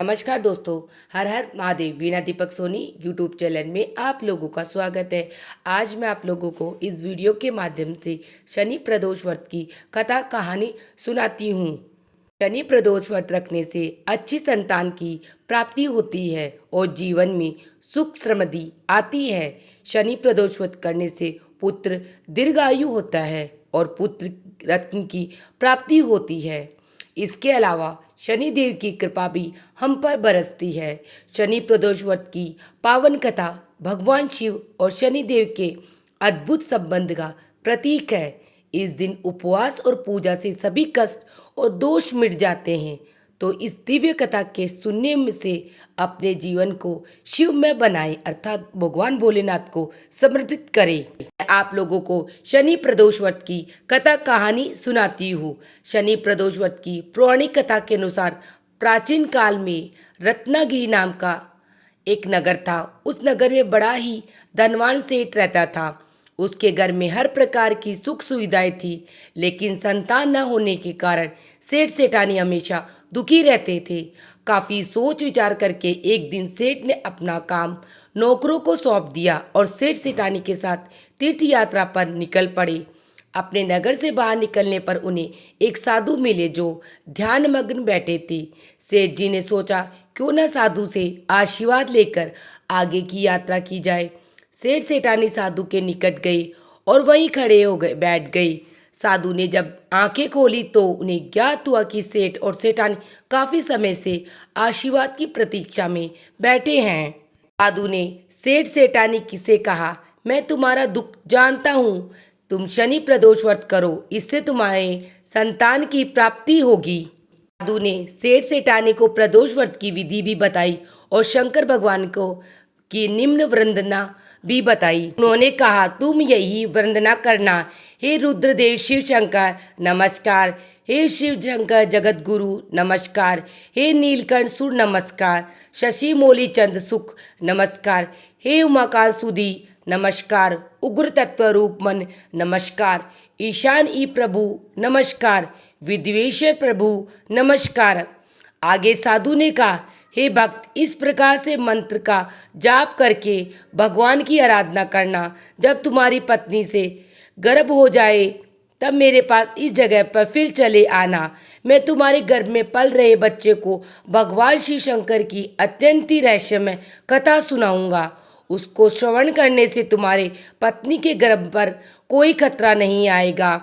नमस्कार दोस्तों। हर हर महादेव। वीणा Deepak Soni YouTube channel में आप लोगों का स्वागत है। आज मैं आप लोगों को इस वीडियो के माध्यम से शनि प्रदोष व्रत की कथा कहानी सुनाती हूँ। शनि प्रदोष व्रत रखने से अच्छी संतान की प्राप्ति होती है और जीवन में सुख समृद्धि आती है। शनि प्रदोष व्रत करने से पुत्र दीर्घायु होता है और पुत्र रत्न की प्राप्ति होती है। इसके अलावा शनि देव की कृपा भी हम पर बरसती है। शनि प्रदोष व्रत की पावन कथा भगवान शिव और शनि देव के अद्भुत संबंध का प्रतीक है। इस दिन उपवास और पूजा से सभी कष्ट और दोष मिट जाते हैं। तो इस दिव्य कथा के सुनने में से अपने जीवन को शिवमय बनाएं, अर्थात भगवान भोलेनाथ को समर्पित करें। मैं आप लोगों को शनि प्रदोष व्रत की कथा कहानी सुनाती हूँ। शनि प्रदोष व्रत की पौराणिक कथा के अनुसार प्राचीन काल में रत्नागिरी नाम का एक नगर था। उस नगर में बड़ा ही धनवान सेठ रहता था। उसके घर में हर प्रकार की सुख सुविधाएं थी, लेकिन संतान न होने के कारण सेठ सेठानी हमेशा दुखी रहते थे। काफ़ी सोच विचार करके एक दिन सेठ ने अपना काम नौकरों को सौंप दिया और सेठ सेठानी के साथ तीर्थ यात्रा पर निकल पड़े। अपने नगर से बाहर निकलने पर उन्हें एक साधु मिले जो ध्यानमग्न बैठे थे। सेठ जी ने सोचा, क्यों न साधु से आशीर्वाद लेकर आगे की यात्रा की जाए। सेठ सेठानी साधु के निकट गए और वहीं खड़े हो गए बैठ गए। साधु ने जब आंखें खोली तो उन्हें ज्ञात हुआ कि सेठ और सेठानी काफ़ी समय से आशीर्वाद की प्रतीक्षा में बैठे हैं। साधु ने सेठ सेठानी से कहा, मैं तुम्हारा दुख जानता हूँ। तुम शनि प्रदोष व्रत करो, इससे तुम्हारे संतान की प्राप्ति होगी। साधु ने सेठ सेठानी को प्रदोष व्रत की विधि भी बताई और शंकर भगवान को की निम्न वंदना भी बताई। उन्होंने कहा, तुम यही वंदना करना, हे रुद्रदेव शिव शंकर नमस्कार, हे शिव शंकर जगत गुरु नमस्कार, हे नीलकंठ सुर नमस्कार, शशि मौली चंद सुख नमस्कार, हे उमाकांत सुधी नमस्कार, उग्र तत्व रूप मन नमस्कार, ईशान ई प्रभु नमस्कार, विद्वेश्वर प्रभु नमस्कार। आगे साधु ने कहा, हे भक्त, इस प्रकार से मंत्र का जाप करके भगवान की आराधना करना। जब तुम्हारी पत्नी से गर्भ हो जाए तब मेरे पास इस जगह पर फिर चले आना। मैं तुम्हारे गर्भ में पल रहे बच्चे को भगवान शिव शंकर की अत्यंत ही रहस्यमय कथा सुनाऊंगा। उसको श्रवण करने से तुम्हारे पत्नी के गर्भ पर कोई खतरा नहीं आएगा।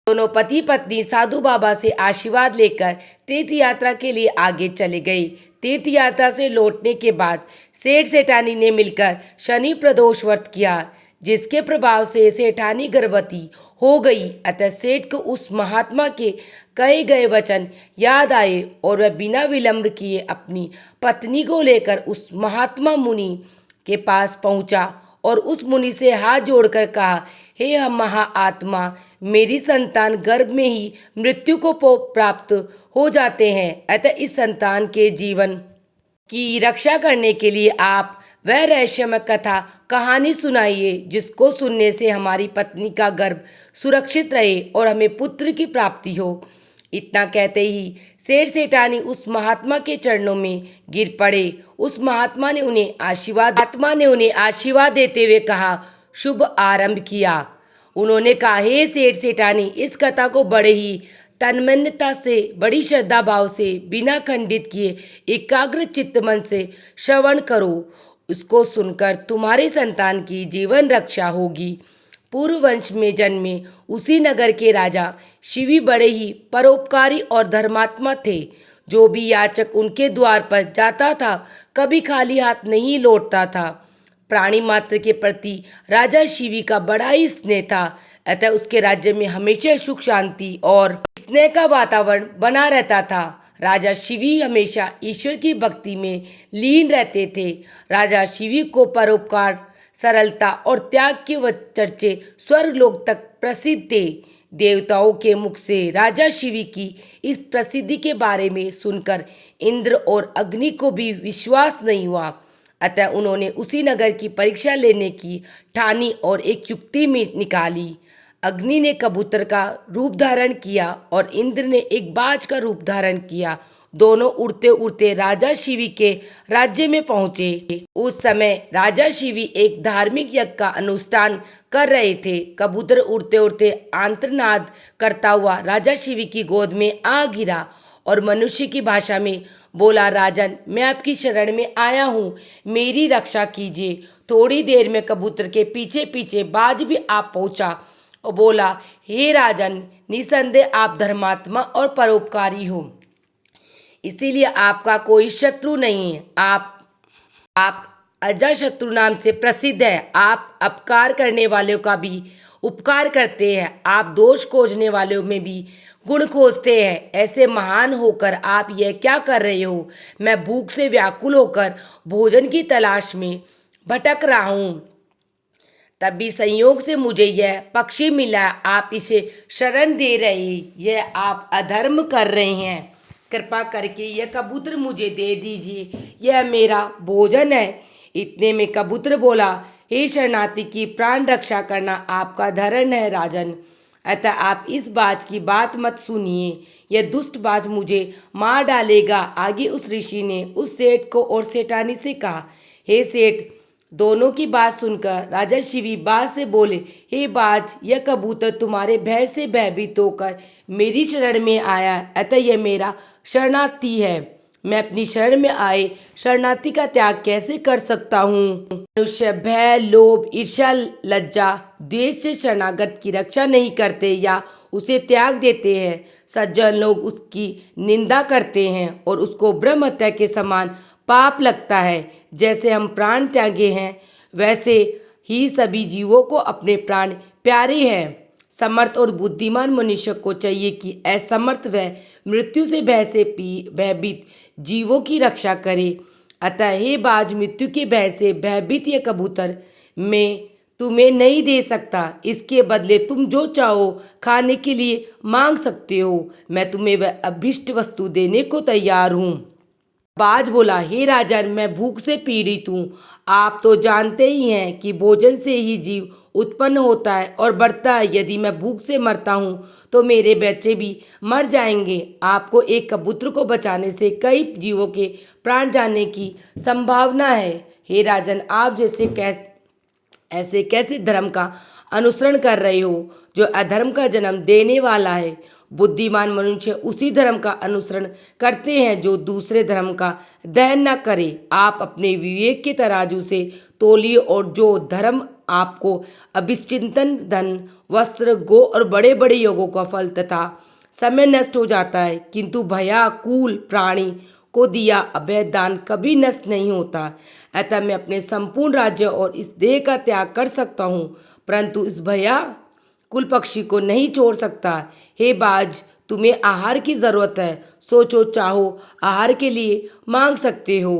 दोनों पति पत्नी साधु बाबा से आशीर्वाद लेकर तीर्थ यात्रा के लिए आगे चले गए। तीर्थ यात्रा से लौटने के बाद सेठ सेठानी ने मिलकर शनि प्रदोष व्रत किया, जिसके प्रभाव से सेठानी गर्भवती हो गई। अतः सेठ को उस महात्मा के कहे गए वचन याद आए और वह बिना विलंब किए अपनी पत्नी को लेकर उस महात्मा मुनि के पास पहुंचा और उस मुनि से हाथ जोड़कर कहा, हे हम महाआत्मा, मेरी संतान गर्भ में ही मृत्यु को प्राप्त हो जाते हैं। अतः इस संतान के जीवन की रक्षा करने के लिए आप वह रहस्यमय कथा कहानी सुनाइए, जिसको सुनने से हमारी पत्नी का गर्भ सुरक्षित रहे और हमें पुत्र की प्राप्ति हो। इतना कहते ही सेठ सेठानी उस महात्मा के चरणों में गिर पड़े। उस महात्मा ने उन्हें आशीर्वाद देते हुए कहा, शुभ आरंभ किया। उन्होंने कहा, हे सेठ सेठानी, इस कथा को बड़े ही तन्मयता से, बड़ी श्रद्धा भाव से, बिना खंडित किए एकाग्र चित्त मन से श्रवण करो। उसको सुनकर तुम्हारे संतान की जीवन रक्षा होगी। पूर्व वंश में जन्मे उसी नगर के राजा शिवी बड़े ही परोपकारी और धर्मात्मा थे। जो भी याचक उनके द्वार पर जाता था कभी खाली हाथ नहीं लौटता था। प्राणी मात्र के प्रति राजा शिवी का बड़ा ही स्नेह था। अतः उसके राज्य में हमेशा सुख शांति और स्नेह का वातावरण बना रहता था। राजा शिवी हमेशा ईश्वर की भक्ति में लीन रहते थे। राजा शिवी को परोपकार, सरलता और त्याग के चर्चे स्वर्गलोक तक प्रसिद्ध थे। देवताओं के मुख से राजा शिवी की इस प्रसिद्धि के बारे में सुनकर इंद्र और अग्नि को भी विश्वास नहीं हुआ। अतः उन्होंने उसी नगर की परीक्षा लेने की ठानी और एक युक्ति में निकाली। अग्नि ने कबूतर का रूप धारण किया और इंद्र ने एक बाज का रूप धारण किया दोनों उड़ते उड़ते राजा शिवी के राज्य में पहुंचे। उस समय राजा शिवी एक धार्मिक यज्ञ का अनुष्ठान कर रहे थे। कबूतर उड़ते उड़ते आंत्रनाद करता हुआ राजा शिवी की गोद में आ गिरा और मनुष्य की भाषा में बोला, राजन, मैं आपकी शरण में आया हूँ, मेरी रक्षा कीजिए। थोड़ी देर में कबूतर के पीछे पीछे बाज भी आ पहुंचा और बोला, हे राजन, निसंदेह आप धर्मात्मा और परोपकारी हो, इसीलिए आपका कोई शत्रु नहीं है। आप अजाशत्रु नाम से प्रसिद्ध है। आप अपकार करने वालों का भी उपकार करते हैं। आप दोष खोजने वालों में भी गुण खोजते हैं। ऐसे महान होकर आप यह क्या कर रहे हो? मैं भूख से व्याकुल होकर भोजन की तलाश में भटक रहा हूँ। तभी संयोग से मुझे यह पक्षी मिला। आप इसे शरण दे रहे हैं, यह आप अधर्म कर रहे हैं। कृपा करके यह कबूतर मुझे दे दीजिए, यह मेरा भोजन है। इतने में कबूतर बोला, हे शरणार्थी की प्राण रक्षा करना आपका धर्म है राजन, अतः आप इस बाज की बात मत सुनिए, यह दुष्ट बाज मुझे मार डालेगा। आगे उस ऋषि ने उस सेठ को और सेठानी से कहा, हे सेठ, दोनों की बात सुनकर राजा शिवी बाज से बोले, हे बाज, यह कबूतर तुम्हारे भय से भयभीत होकर मेरी शरण में आया, अतः यह मेरा शरणार्थी है। मैं अपनी शरण में आए शरणार्थी का त्याग कैसे कर सकता हूँ? मनुष्य भय, लोभ, ईर्ष्या, लज्जा, द्वेष से शरणागत की रक्षा नहीं करते या उसे त्याग देते हैं। सज्जन लोग उसकी निंदा करते हैं और उसको ब्रह्म हत्या के समान पाप लगता है। जैसे हम प्राण त्यागे हैं, वैसे ही सभी जीवों को अपने प्राण प्यारे हैं। समर्थ और बुद्धिमान मनुष्य को चाहिए कि असमर्थ व मृत्यु से भय से भयभीत जीवों की रक्षा करे। अतः हे बाज, मृत्यु के भय से भयभीत यह कबूतर मैं तुम्हें नहीं दे सकता। इसके बदले तुम जो चाहो खाने के लिए मांग सकते हो। मैं तुम्हें वह अभिष्ट वस्तु देने को तैयार हूँ। बाज बोला, हे राजन, मैं भूख से पीड़ित हूँ। आप तो जानते ही हैं कि भोजन से ही जीव उत्पन्न होता है और बढ़ता है। यदि मैं भूख से मरता हूँ तो मेरे बच्चे भी मर जाएंगे। आपको एक कबूतर को बचाने से कई जीवों के प्राण जाने की संभावना है। हे राजन, आप ऐसे कैसे धर्म का अनुसरण कर रहे हो जो अधर्म का जन्म देने वाला है? बुद्धिमान मनुष्य उसी धर्म का अनुसरण करते हैं जो दूसरे धर्म का दहन न करे। आप अपने विवेक के तराजू से तोलिए और जो धर्म आपको अभिचिंतन, धन, वस्त्र, गो और बड़े बड़े योगों का फल तथा समय नष्ट हो जाता है, किंतु भयाकुल प्राणी को दिया अभय दान कभी नष्ट नहीं होता। अतः मैं अपने संपूर्ण राज्य और इस देह का त्याग कर सकता हूँ, परंतु इस भयाकुल पक्षी को नहीं छोड़ सकता। हे बाज, तुम्हें आहार की जरूरत है, सोचो, चाहो आहार के लिए मांग सकते हो।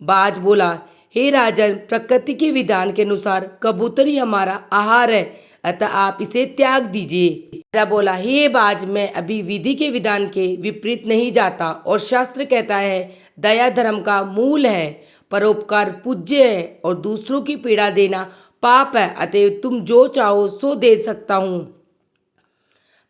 बाज बोला, हे राजन, प्रकृति के विधान के अनुसार कबूतर ही हमारा आहार है, अतः आप इसे त्याग दीजिए। राजा बोला, हे बाज, मैं अभी विधि के विधान के विपरीत नहीं जाता और शास्त्र कहता है दया धर्म का मूल है, परोपकार पूज्य है और दूसरों की पीड़ा देना पाप है। अतः तुम जो चाहो सो दे सकता हूँ,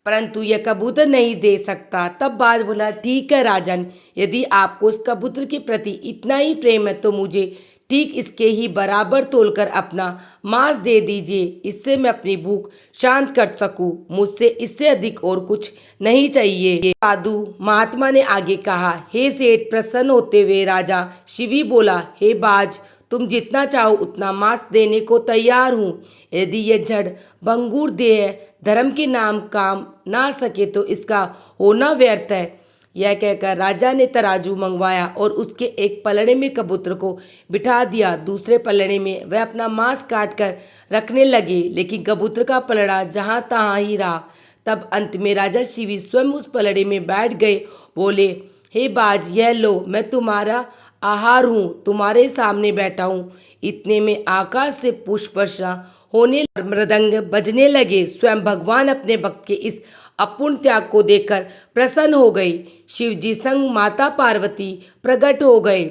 परंतु यह कबूतर नहीं दे सकता। तब बाज बोला, ठीक है राजन, यदि आपको उस कबूतर के प्रति इतना ही प्रेम है तो मुझे ठीक इसके ही बराबर तोलकर अपना मांस दे दीजिए, इससे मैं अपनी भूख शांत कर सकूं। मुझसे इससे अधिक और कुछ नहीं चाहिए। साधु महात्मा ने आगे कहा, हे सेठ, प्रसन्न होते हुए राजा शिवी बोला, हे बाज, तुम जितना चाहो उतना मांस देने को तैयार हूँ। यदि यह जड़ भंगुर देह धर्म के नाम काम ना सके तो इसका होना व्यर्थ है। यह कहकर राजा ने तराजू मंगवाया और उसके एक पलड़े में कबूतर को बिठा दिया, दूसरे पलड़े में वह अपना मांस काट कर रखने लगे, लेकिन कबूतर का पलड़ा जहाँ तहाँ ही रहा। तब अंत में राजा शिवी स्वयं उस पलड़े में बैठ गए। बोले, हे बाज, यह लो, मैं तुम्हारा आहार हूँ, तुम्हारे सामने बैठा हूँ। इतने में आकाश से पुष्प वर्षा होने, मृदंग बजने लगे। स्वयं भगवान अपने भक्त के इस अपूर्ण त्याग को देखकर प्रसन्न हो गए। शिवजी संग माता पार्वती प्रकट हो गए।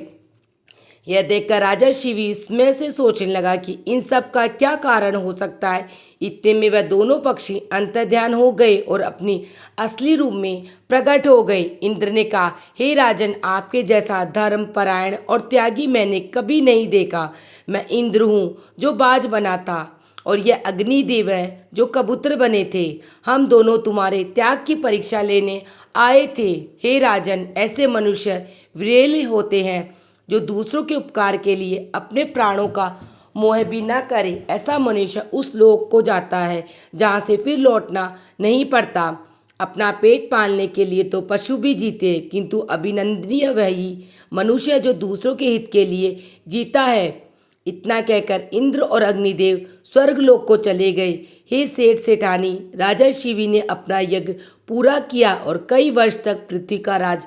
यह देखकर राजा शिवी इसमें से सोचने लगा कि इन सब का क्या कारण हो सकता है। इतने में वह दोनों पक्षी अंतर्ध्यान हो गए और अपनी असली रूप में प्रकट हो गए। इंद्र ने कहा, हे राजन, आपके जैसा धर्मपरायण और त्यागी मैंने कभी नहीं देखा। मैं इंद्र हूँ जो बाज बना था और यह अग्निदेव है जो कबूतर बने थे। हम दोनों तुम्हारे त्याग की परीक्षा लेने आए थे। हे राजन, ऐसे मनुष्य विरले होते हैं जो दूसरों के उपकार के लिए अपने प्राणों का मोह भी न करे। ऐसा मनुष्य उस लोक को जाता है जहाँ से फिर लौटना नहीं पड़ता। अपना पेट पालने के लिए तो पशु भी जीते, किंतु अभिनंदनीय वही मनुष्य जो दूसरों के हित के लिए जीता है। इतना कहकर इंद्र और अग्निदेव स्वर्गलोक को चले गए। हे सेठ सेठानी, राजा शिवी ने अपना यज्ञ पूरा किया और कई वर्ष तक पृथ्वी का राज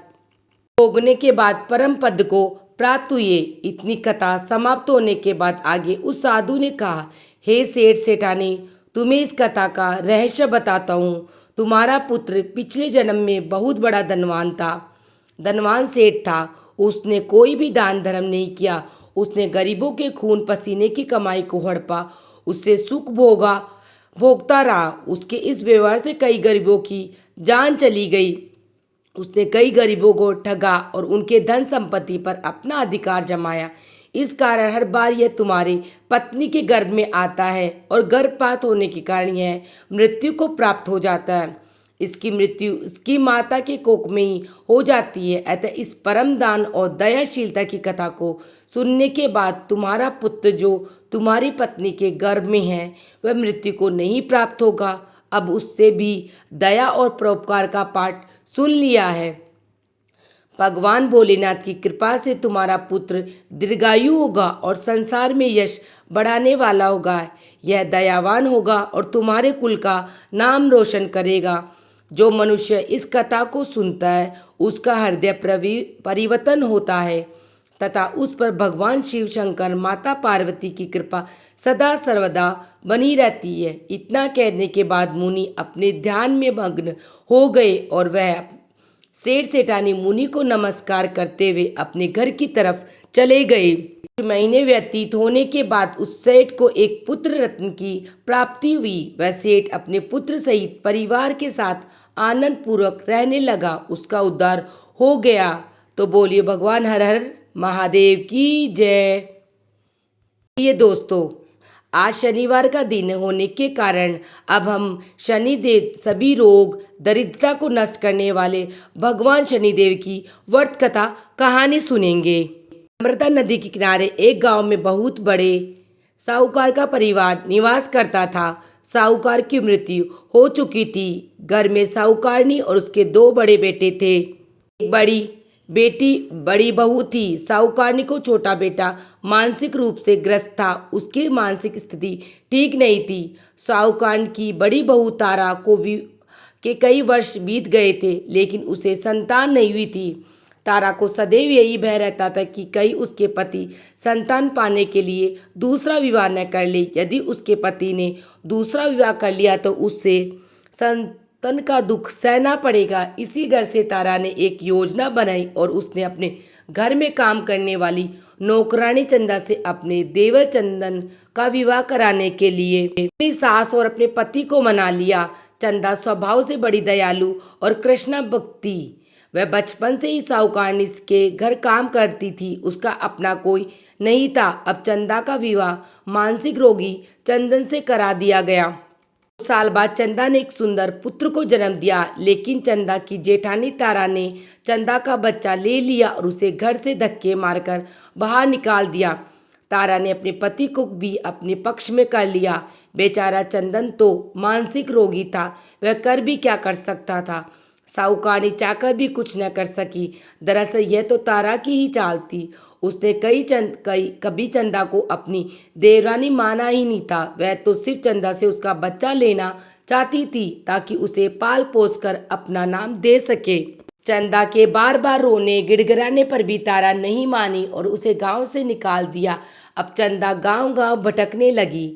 भोगने के बाद परम पद को प्राप्त हुए। इतनी कथा समाप्त होने के बाद आगे उस साधु ने कहा, हे सेठ सेठानी, तुम्हें इस कथा का रहस्य बताता हूँ। तुम्हारा पुत्र पिछले जन्म में बहुत बड़ा धनवान सेठ था। उसने कोई भी दान धर्म नहीं किया। उसने गरीबों के खून पसीने की कमाई को हड़पा, उससे सुख भोगता रहा। उसके इस व्यवहार से कई गरीबों की जान चली गई। उसने कई गरीबों को ठगा और उनके धन संपत्ति पर अपना अधिकार जमाया। इस कारण हर बार यह तुम्हारी पत्नी के गर्भ में आता है और गर्भपात होने के कारण यह मृत्यु को प्राप्त हो जाता है। इसकी मृत्यु इसकी माता के कोख में ही हो जाती है। अतः इस परम दान और दयाशीलता की कथा को सुनने के बाद तुम्हारा पुत्र जो तुम्हारी पत्नी के गर्भ में है वह मृत्यु को नहीं प्राप्त होगा। अब उससे भी दया और परोपकार का पाठ सुन लिया है। भगवान भोलेनाथ की कृपा से तुम्हारा पुत्र दीर्घायु होगा और संसार में यश बढ़ाने वाला होगा। यह दयावान होगा और तुम्हारे कुल का नाम रोशन करेगा। जो मनुष्य इस कथा को सुनता है उसका हृदय परिवर्तन होता है तथा उस पर भगवान शिव शंकर माता पार्वती की कृपा सदा सर्वदा बनी रहती है। इतना कहने के बाद मुनि अपने ध्यान में मग्न हो गए और वह सेठ सेठानी मुनि को नमस्कार करते हुए अपने घर की तरफ चले गए। कुछ महीने व्यतीत होने के बाद उस सेठ को एक पुत्र रत्न की प्राप्ति हुई। वह सेठ अपने पुत्र सहित परिवार के साथ आनंद पूर्वक रहने लगा। उसका उद्धार हो गया। तो बोलिए भगवान हर हर महादेव की जय। ये दोस्तों, आज शनिवार का दिन होने के कारण अब हम शनिदेव सभी रोग दरिद्रता को नष्ट करने वाले भगवान शनिदेव की व्रत कथा कहानी सुनेंगे। नर्मदा नदी के किनारे एक गांव में बहुत बड़े साहूकार का परिवार निवास करता था। साहूकार की मृत्यु हो चुकी थी। घर में साहूकारनी और उसके दो बड़े बेटे थे। एक बड़ी बहू थी। साहूकारनी को छोटा बेटा मानसिक रूप से ग्रस्त था। उसकी मानसिक स्थिति ठीक नहीं थी। साहूकार की बड़ी बहू तारा के कई वर्ष बीत गए थे, लेकिन उसे संतान नहीं हुई थी। तारा को सदैव यही भय रहता था कि कहीं उसके पति संतान पाने के लिए दूसरा विवाह न कर ले। यदि उसके पति ने दूसरा विवाह कर लिया तो उससे संतान का दुख सहना पड़ेगा। इसी डर से तारा ने एक योजना बनाई और उसने अपने घर में काम करने वाली नौकरानी चंदा से अपने देवर चंदन का विवाह कराने के लिए अपनी सास और अपने पति को मना लिया। चंदा स्वभाव से बड़ी दयालु और कृष्णा भक्ति। वह बचपन से ही साहूकारनी के घर काम करती थी। उसका अपना कोई नहीं था। अब चंदा का विवाह मानसिक रोगी चंदन से करा दिया गया। कुछ साल बाद चंदा ने एक सुंदर पुत्र को जन्म दिया, लेकिन चंदा की जेठानी तारा ने चंदा का बच्चा ले लिया और उसे घर से धक्के मारकर बाहर निकाल दिया। तारा ने अपने पति को भी अपने पक्ष में कर लिया। बेचारा चंदन तो मानसिक रोगी था, वह कर भी क्या कर सकता था। साहूकारनी चाहकर भी कुछ न कर सकी। दरअसल यह तो तारा की ही चाल थी। उसने कभी चंदा को अपनी देवरानी माना ही नहीं था। वह तो सिर्फ चंदा से उसका बच्चा लेना चाहती थी ताकि उसे पाल पोस कर अपना नाम दे सके। चंदा के बार बार रोने गिड़गिड़ाने पर भी तारा नहीं मानी और उसे गांव से निकाल दिया। अब चंदा गांव गांव भटकने लगी।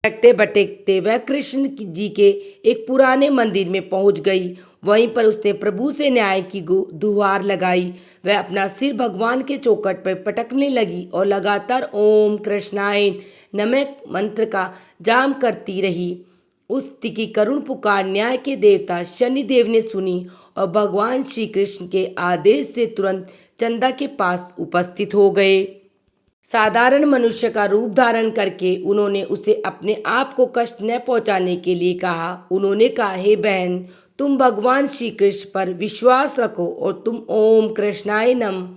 भटकते भटकते वह कृष्ण जी के एक पुराने मंदिर में पहुंच गई। वहीं पर उसने प्रभु से न्याय की गुहार लगाई। वह अपना सिर भगवान के चौखट पर पटकने लगी और लगातार ओम कृष्णाय नमः मंत्र का जाप करती रही। उस की करुण पुकार न्याय के देवता शनिदेव ने सुनी और भगवान श्री कृष्ण के आदेश से तुरंत चंदा के पास उपस्थित हो गए। साधारण मनुष्य का रूप धारण करके उन्होंने उसे अपने आप को कष्ट न पहुंचाने के लिए कहा। उन्होंने कहा, हे बहन, तुम भगवान श्री कृष्ण पर विश्वास रखो और तुम ओम कृष्णाय नम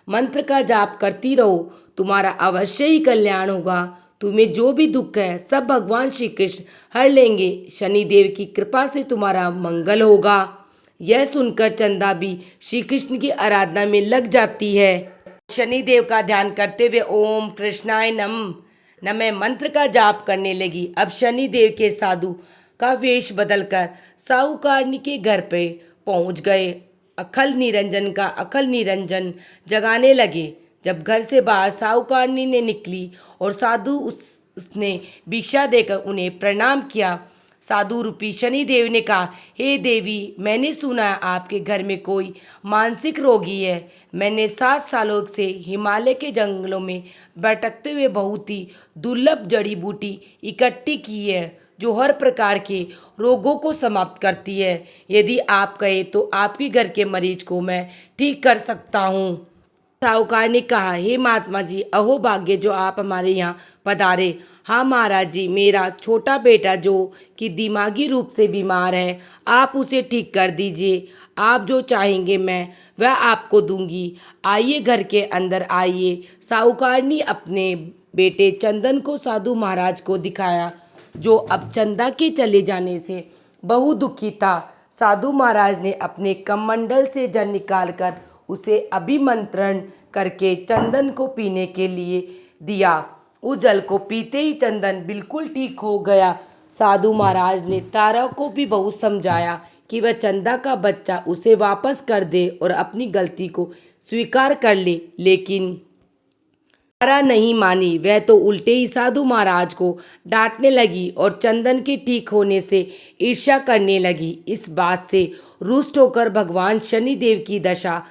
मंत्र का जाप करती रहो। तुम्हारा अवश्य ही कल्याण होगा। तुम्हें जो भी दुख है सब भगवान श्री कृष्ण हर लेंगे। शनिदेव की कृपा से तुम्हारा मंगल होगा। यह सुनकर चंदा भी श्री कृष्ण की आराधना में लग जाती है। शनिदेव का ध्यान करते हुए ओम कृष्णाय नमः मंत्र का जाप करने लगी। अब शनिदेव के साधु का वेश बदलकर साहूकारनी के घर पे पहुंच गए। अखल निरंजन जगाने लगे। जब घर से बाहर साहूकारनी ने निकली और साधु उसने भिक्षा देकर उन्हें प्रणाम किया। साधु रूपी शनिदेव ने कहा, हे देवी, मैंने सुना है आपके घर में कोई मानसिक रोगी है। मैंने 7 सालों से हिमालय के जंगलों में भटकते हुए बहुत ही दुर्लभ जड़ी बूटी इकट्ठी की है जो हर प्रकार के रोगों को समाप्त करती है। यदि आप कहे तो आपके घर के मरीज को मैं ठीक कर सकता हूँ। साहूकार ने कहा, हे महात्मा जी, अहो भाग्य जो आप हमारे यहाँ पधारे। हाँ महाराज जी, मेरा छोटा बेटा जो कि दिमागी रूप से बीमार है, आप उसे ठीक कर दीजिए। आप जो चाहेंगे मैं वह आपको दूंगी। आइए, घर के अंदर आइए। साहूकार ने अपने बेटे चंदन को साधु महाराज को दिखाया, जो अब चंदा के चले जाने से बहुत दुखी था। साधु महाराज ने अपने कमंडल से जल निकालकर उसे अभिमंत्रण करके चंदन को पीने के लिए दिया। उस जल को पीते ही चंदन बिल्कुल ठीक हो गया। साधु महाराज ने तारा को भी बहुत समझाया कि वह चंदा का बच्चा उसे वापस कर दे और अपनी गलती को स्वीकार कर ले, लेकिन तारा नहीं मानी। वह तो उल्टे ही साधु महाराज को डांटने लगी और चंदन के ठीक होने से ईर्ष्या करने लगी। इस बात से रुष्ट होकर भगवान शनिदेव की दशा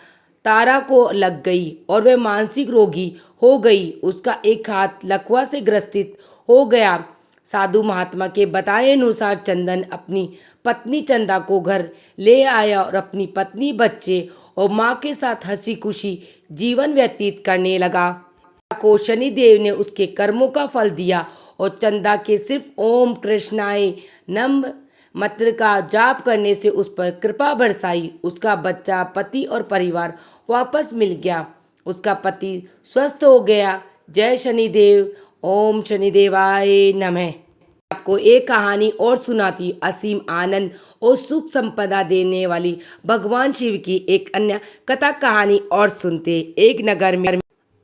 तारा को लग गई और वह मानसिक रोगी हो गई। उसका एक हाथ लकवा से ग्रसित हो गया। साधु महात्मा के बताए अनुसार चंदन अपनी पत्नी चंदा को घर ले आया और अपनी पत्नी, बच्चे और माँ के साथ हंसी खुशी जीवन व्यतीत करने लगा। को शनिदेव ने उसके कर्मों का फल दिया और चंदा के सिर्फ ओम कृष्णाय नम मंत्र का जाप करने से उस पर कृपा बरसाई। उसका बच्चा, पति और परिवार वापस मिल गया। उसका पति स्वस्थ हो गया। जय शनिदेव। ओम शनिदेवाय नमः। आपको एक कहानी और सुनाती। असीम आनंद और सुख संपदा देने वाली भगवान शिव की एक अन्य कथा कहानी और सुनते। एक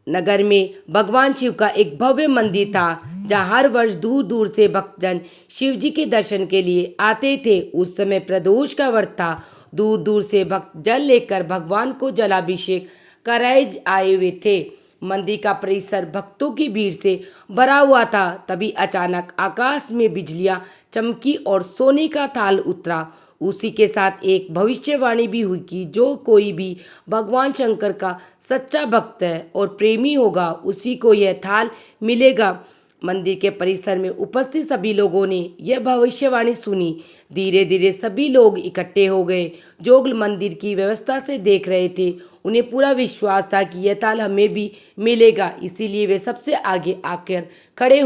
नगर में भगवान शिव का एक भव्य मंदिर था, जहाँ हर वर्ष दूर दूर से भक्तजन शिव जी के दर्शन के लिए आते थे। उस समय प्रदोष का व्रत था। दूर दूर से भक्त जल लेकर भगवान को जलाभिषेक कराए आए हुए थे। मंदिर का परिसर भक्तों की भीड़ से भरा हुआ था। तभी अचानक आकाश में बिजलियां चमकी और सोने का थाल उतरा। उसी के साथ एक भविष्यवाणी भी हुई कि जो कोई भी भगवान शंकर का सच्चा भक्त है और प्रेमी होगा, उसी को यह थाल मिलेगा। मंदिर के परिसर में उपस्थित सभी लोगों ने यह भविष्यवाणी सुनी। धीरे धीरे सभी लोग इकट्ठे हो गए जो मंदिर की व्यवस्था से देख रहे थे। उन्हें पूरा विश्वास था कि यह थाल हमें भी मिलेगा, इसीलिए वे सबसे आगे आकर खड़े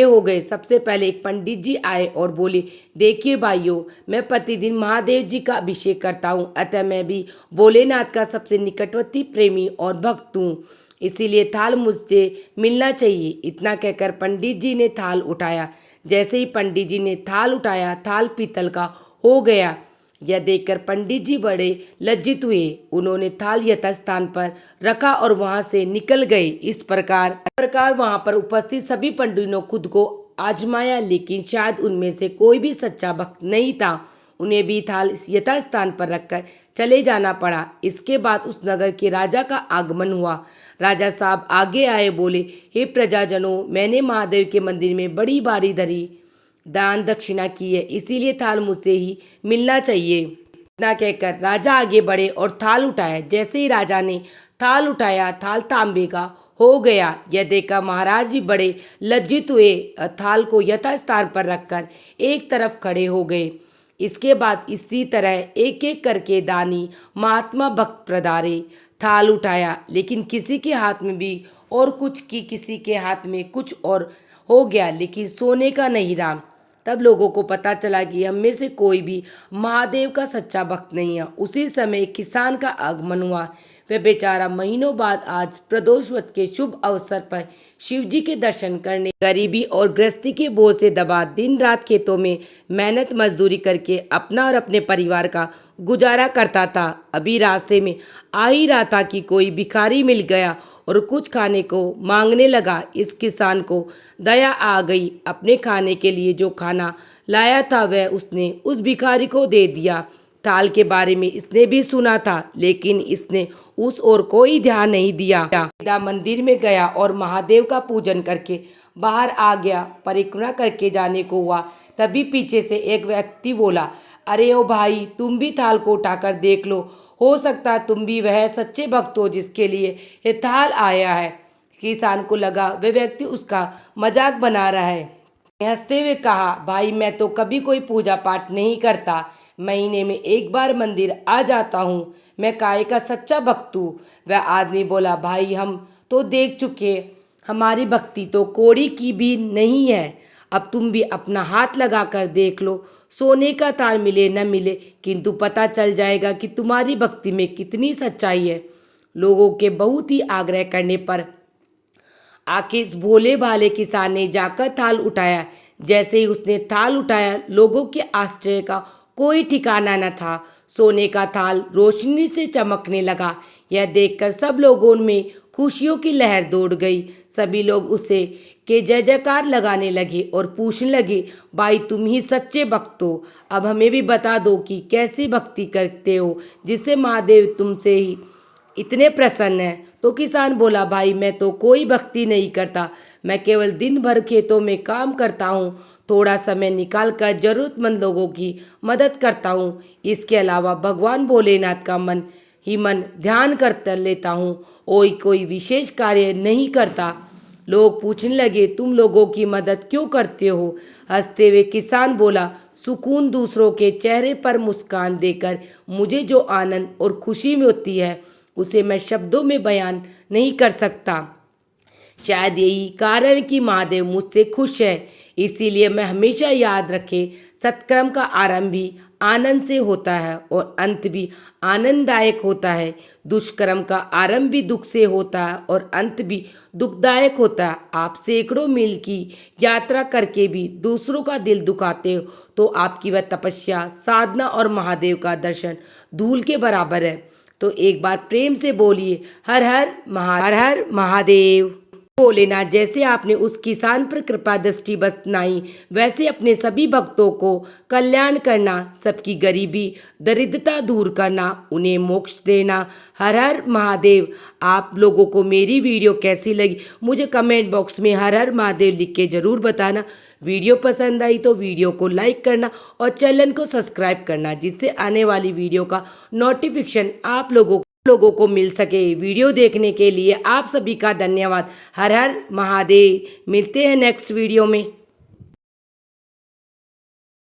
हो गए। सबसे पहले एक पंडित जी आए और बोले, देखिए भाइयों, मैं प्रतिदिन महादेव जी का अभिषेक करता हूँ, अतः मैं भी भोलेनाथ का सबसे निकटवर्ती प्रेमी और भक्त हूँ, इसीलिए थाल मुझसे मिलना चाहिए। इतना कहकर पंडित जी ने थाल उठाया। जैसे ही पंडित जी ने थाल उठाया, थाल पीतल का हो गया। यह देखकर पंडित जी बड़े लज्जित हुए। उन्होंने थाल यथास्थान पर रखा और वहां से निकल गए। इस प्रकार वहां पर उपस्थित सभी पंडितों ने खुद को आजमाया, लेकिन शायद उनमें से कोई भी सच्चा भक्त नहीं था। उन्हें भी थाल यथास्थान पर रखकर चले जाना पड़ा। इसके बाद उस नगर के राजा का आगमन हुआ। राजा साहब आगे आए, बोले, हे प्रजाजनों, मैंने महादेव के मंदिर में बड़ी बारी धरी दान दक्षिणा की है, इसीलिए थाल मुझसे ही मिलना चाहिए। इतना कहकर राजा आगे बढ़े और थाल उठाया। जैसे ही राजा ने थाल उठाया, थाल तांबे का हो गया। यह देखकर महाराज भी बड़े लज्जित हुए, थाल को यथास्थान पर रखकर एक तरफ खड़े हो गए। इसके बाद इसी तरह एक एक करके दानी महात्मा भक्त प्रदारे थाल उठाया, लेकिन किसी के हाथ में भी और कुछ की, किसी के हाथ में कुछ और हो गया, लेकिन सोने का नहीं रहा। तब लोगों को पता चला कि हम में से कोई भी महादेव का सच्चा भक्त नहीं है। उसी समय एक किसान का आगमन हुआ। वह बेचारा महीनों बाद आज प्रदोषवत के शुभ अवसर पर शिव जी के दर्शन करने गरीबी और गृहस्थी के बोझ से दबा दिन रात खेतों में मेहनत मजदूरी करके अपना और अपने परिवार का गुजारा करता था। अभी रास्ते में आ ही रहा था कि कोई भिखारी मिल गया और कुछ खाने को मांगने लगा। इस किसान को दया आ गई। अपने खाने के लिए जो खाना लाया था वह उसने उस भिखारी को दे दिया। थाल के बारे में इसने भी सुना था, लेकिन इसने उस ओर कोई ध्यान नहीं दिया। सीधा मंदिर में गया और महादेव का पूजन करके बाहर आ गया। परिक्रमा करके जाने को हुआ, तभी पीछे से एक व्यक्ति बोला, अरे ओ भाई, तुम भी थाल को उठाकर देख लो, हो सकता है तुम भी वह सच्चे भक्त हो जिसके लिए ये थाल आया है। किसान को लगा वह व्यक्ति उसका मजाक बना रहा है। हंसते हुए कहा, भाई मैं तो कभी कोई पूजा पाठ नहीं करता, महीने में एक बार मंदिर आ जाता हूँ, मैं काय का सच्चा भक्त हूँ। वह आदमी बोला, भाई हम तो देख चुके, हमारी भक्ति तो कौड़ी की भी नहीं है। अब तुम भी अपना हाथ लगा कर देख लो, सोने का थाल मिले न मिले, किंतु पता चल जाएगा कि तुम्हारी भक्ति में कितनी सच्चाई है। लोगों के बहुत ही आग्रह करने पर आखिर इस भोले भाले किसान ने जाकर थाल उठाया। जैसे ही उसने थाल उठाया, लोगों के आश्चर्य का कोई ठिकाना न था। सोने का थाल रोशनी से चमकने लगा। यह देखकर सब लोगों में खुशियों की लहर दौड़ गई। सभी लोग उसे के जय जयकार लगाने लगे और पूछने लगे, भाई तुम ही सच्चे भक्त हो, अब हमें भी बता दो कि कैसी भक्ति करते हो जिससे महादेव तुमसे ही इतने प्रसन्न है। तो किसान बोला, भाई मैं तो कोई भक्ति नहीं करता, मैं केवल दिन भर खेतों में काम करता हूँ, थोड़ा समय निकाल कर जरूरतमंद लोगों की मदद करता हूँ। इसके अलावा भगवान भोलेनाथ का मन ही मन ध्यान कर लेता हूँ, और कोई विशेष कार्य नहीं करता। लोग पूछने लगे, तुम लोगों की मदद क्यों करते हो? हंसते हुए किसान बोला, सुकून दूसरों के चेहरे पर मुस्कान देकर मुझे जो आनंद और खुशी मिलती है उसे मैं शब्दों में बयान नहीं कर सकता। शायद यही कारण कि महादेव मुझसे खुश है, इसीलिए मैं हमेशा याद रखे, सत्कर्म का आरंभ भी आनंद से होता है और अंत भी आनंददायक होता है। दुष्कर्म का आरंभ भी दुख से होता है और अंत भी दुखदायक होता है। आप सैकड़ों मील की यात्रा करके भी दूसरों का दिल दुखाते हो तो आपकी वह तपस्या, साधना और महादेव का दर्शन धूल के बराबर है। तो एक बार प्रेम से बोलिए, हर हर महादेव। भोलेनाथ, जैसे आपने उस किसान पर कृपा दृष्टि बरसाई, वैसे अपने सभी भक्तों को कल्याण करना, सबकी गरीबी दरिद्रता दूर करना, उन्हें मोक्ष देना। हर हर महादेव। आप लोगों को मेरी वीडियो कैसी लगी मुझे कमेंट बॉक्स में हर हर महादेव लिख के ज़रूर बताना। वीडियो पसंद आई तो वीडियो को लाइक करना और चैनल को सब्सक्राइब करना, जिससे आने वाली वीडियो का नोटिफिकेशन आप लोगों को मिल सके। वीडियो देखने के लिए आप सभी का धन्यवाद। हर हर महादेव। मिलते हैं नेक्स्ट वीडियो में।